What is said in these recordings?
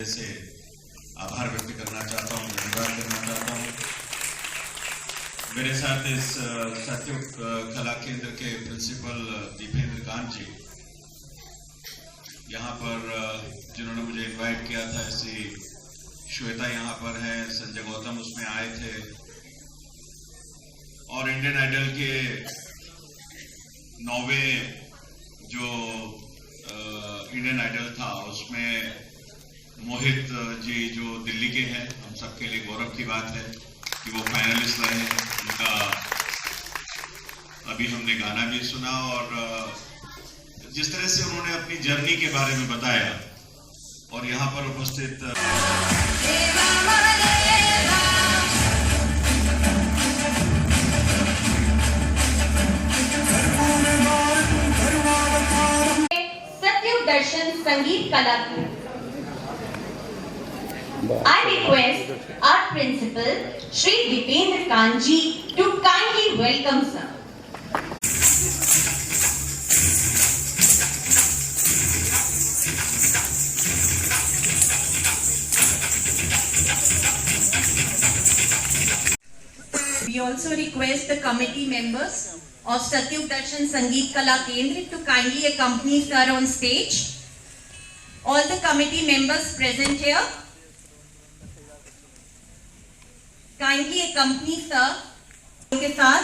से आभार व्यक्त करना चाहता हूँ, धन्यवाद करना चाहता हूँ। मेरे साथ इस सत्ययुग कला केंद्र के प्रिंसिपल दीपेंद्र कांत जी यहाँ पर जिन्होंने मुझे इनवाइट किया था, ऐसी श्वेता यहाँ पर है, संजय गौतम उसमें आए थे, और इंडियन आइडल के 9वें जो इंडियन आइडल था उसमें मोहित जी जो दिल्ली के हैं, हम सबके लिए गौरव की बात है कि वो फाइनलिस्ट रहे। उनका अभी हमने गाना भी सुना और जिस तरह से उन्होंने अपनी जर्नी के बारे में बताया और यहाँ पर उपस्थित सत्ययुग दर्शन संगीत कला केंद्र। I request our principal, Shri Dipendra Kanji, to kindly welcome sir. We also request the committee members of Satyug Darshan Sangeet Kala Kendra to kindly accompany sir on stage. All the committee members present here, kindly accompany sir के साथ।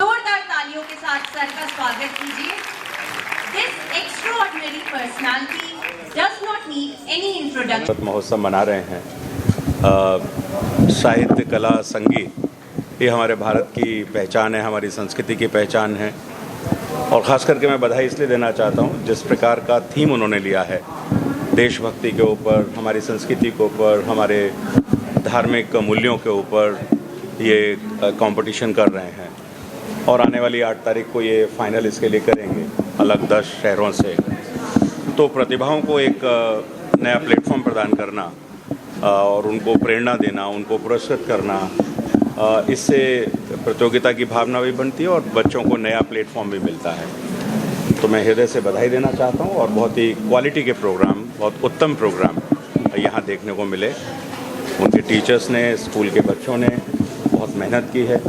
जोरदार तालियों के साथ sir का स्वागत कीजिए। This extraordinary personality does not need any introduction. महोत्सव मना रहे हैं। साहित्य, कला, संगीत ये हमारे भारत की पहचान है, हमारी संस्कृति की पहचान है। और ख़ास करके मैं बधाई इसलिए देना चाहता हूँ जिस प्रकार का थीम उन्होंने लिया है, देशभक्ति के ऊपर, हमारी संस्कृति के ऊपर, हमारे धार्मिक मूल्यों के ऊपर ये कंपटीशन कर रहे हैं। और आने वाली 8 तारीख को ये फाइनल इसके लिए करेंगे अलग 10 शहरों से। तो प्रतिभाओं को एक नया प्लेटफॉर्म प्रदान करना और उनको प्रेरणा देना, उनको पुरस्कृत करना, इससे प्रतियोगिता की भावना भी बनती है और बच्चों को नया प्लेटफॉर्म भी मिलता है। तो मैं हृदय से बधाई देना चाहता हूँ और बहुत ही क्वालिटी के प्रोग्राम, बहुत उत्तम प्रोग्राम यहाँ देखने को मिले। उनके टीचर्स ने, स्कूल के बच्चों ने बहुत मेहनत की है।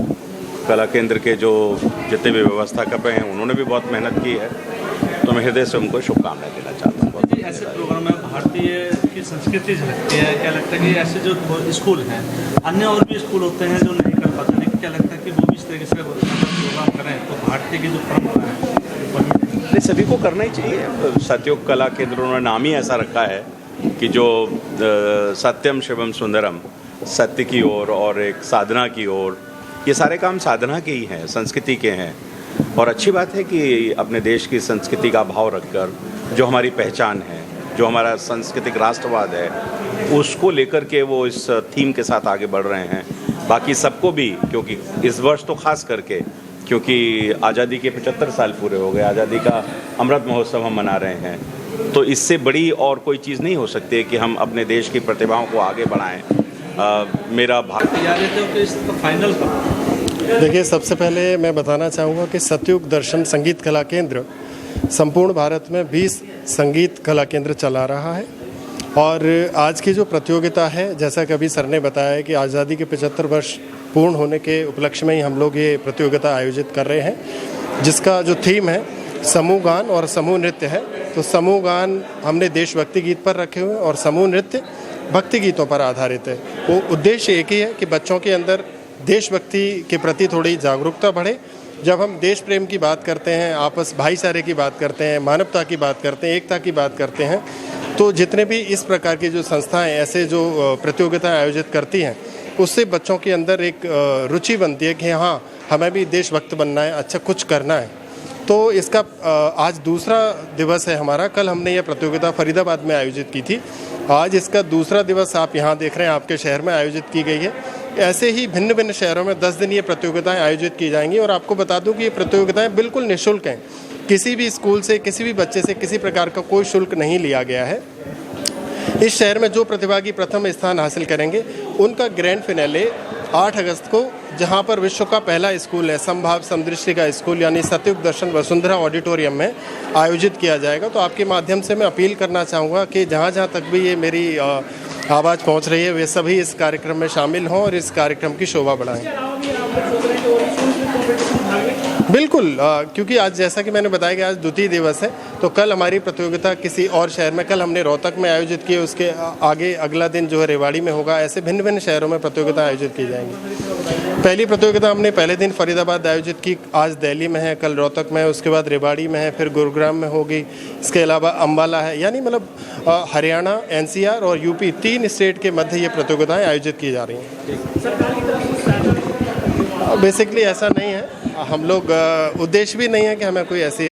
कला केंद्र के जो जितने भी व्यवस्थापक हैं उन्होंने भी बहुत मेहनत की है। तो मैं हृदय से उनको शुभकामनाएं देना चाहता हूँ। ऐसे प्रोग्राम में भारतीय की संस्कृति झलकती है। क्या लगता है कि ऐसे जो स्कूल हैं, अन्य और भी स्कूल होते हैं जो नहीं कर पाते, लेकिन क्या लगता है कि वो भी इस तरीके से प्रोग्राम करें तो भारतीय की जो परंपरा है ये सभी को करना ही चाहिए। सत्ययुग कला केंद्र उन्होंने नाम ही ऐसा रखा है कि जो सत्यम शिवम सुंदरम, सत्य की ओर और एक साधना की ओर, ये सारे काम साधना के ही हैं, संस्कृति के हैं। और अच्छी बात है कि अपने देश की संस्कृति का भाव रखकर जो हमारी पहचान है, जो हमारा सांस्कृतिक राष्ट्रवाद है, उसको लेकर के वो इस थीम के साथ आगे बढ़ रहे हैं। बाकी सबको भी, क्योंकि इस वर्ष तो खास करके क्योंकि आज़ादी के 75 साल पूरे हो गए, आज़ादी का अमृत महोत्सव हम मना रहे हैं, तो इससे बड़ी और कोई चीज़ नहीं हो सकती कि हम अपने देश की प्रतिभाओं को आगे बढ़ाएं। मेरा फाइनल देखिए, सबसे पहले मैं बताना चाहूँगा कि सत्ययुग दर्शन संगीत कला केंद्र संपूर्ण भारत में 20 संगीत कला केंद्र चला रहा है। और आज की जो प्रतियोगिता है, जैसा कि अभी सर ने बताया है कि आज़ादी के 75 वर्ष पूर्ण होने के उपलक्ष्य में ही हम लोग ये प्रतियोगिता आयोजित कर रहे हैं, जिसका जो थीम है समूह गान और समूह नृत्य है। तो समूह गान हमने देशभक्ति गीत पर रखे हुए हैं और समूह नृत्य भक्ति गीतों पर आधारित है। वो उद्देश्य एक ही है कि बच्चों के अंदर देशभक्ति के प्रति थोड़ी जागरूकता बढ़े। जब हम देश प्रेम की बात करते हैं, आपस भाईचारे की बात करते हैं, मानवता की बात करते हैं, एकता की बात करते हैं, तो जितने भी इस प्रकार की जो संस्थाएं ऐसे जो प्रतियोगिताएं आयोजित करती हैं, उससे बच्चों के अंदर एक रुचि बनती है कि हाँ, हमें भी देशभक्त बनना है, अच्छा कुछ करना है। तो इसका आज दूसरा दिवस है हमारा। कल हमने ये प्रतियोगिता फरीदाबाद में आयोजित की थी, आज इसका दूसरा दिवस आप यहाँ देख रहे हैं, आपके शहर में आयोजित की गई है। ऐसे ही भिन्न भिन्न शहरों में 10 दिन ये प्रतियोगिताएं आयोजित की जाएंगी। और आपको बता दूं कि ये प्रतियोगिताएं बिल्कुल निःशुल्क हैं, किसी भी स्कूल से, किसी भी बच्चे से किसी प्रकार का कोई शुल्क नहीं लिया गया है। इस शहर में जो प्रतिभागी प्रथम स्थान हासिल करेंगे उनका ग्रैंड फिनाले 8 अगस्त को, जहां पर विश्व का पहला स्कूल है समभाव समदृष्टि का स्कूल, यानी सतयुग दर्शन वसुंधरा ऑडिटोरियम में आयोजित किया जाएगा। तो आपके माध्यम से मैं अपील करना चाहूँगा कि जहाँ जहाँ तक भी ये मेरी आवाज़ पहुँच रही है वे सभी इस कार्यक्रम में शामिल हों और इस कार्यक्रम की शोभा बढ़ाएं। बिल्कुल, क्योंकि आज जैसा कि मैंने बताया कि आज द्वितीय दिवस है, तो कल हमारी प्रतियोगिता किसी और शहर में, कल हमने रोहतक में आयोजित की, उसके आगे अगला दिन जो है रेवाड़ी में होगा। ऐसे भिन्न भिन्न शहरों में प्रतियोगिता आयोजित की जाएंगी। पहली प्रतियोगिता हमने पहले दिन फरीदाबाद आयोजित की, आज दिल्ली में है, कल रोहतक में है, उसके बाद रेवाड़ी में है, फिर गुरुग्राम में होगी, इसके अलावा अम्बाला है। यानी मतलब हरियाणा, एनसीआर और यूपी 3 स्टेट के मध्य ये प्रतियोगिताएँ आयोजित की जा रही हैं। बेसिकली ऐसा नहीं है, हम लोग उद्देश्य भी नहीं है कि हमें कोई ऐसी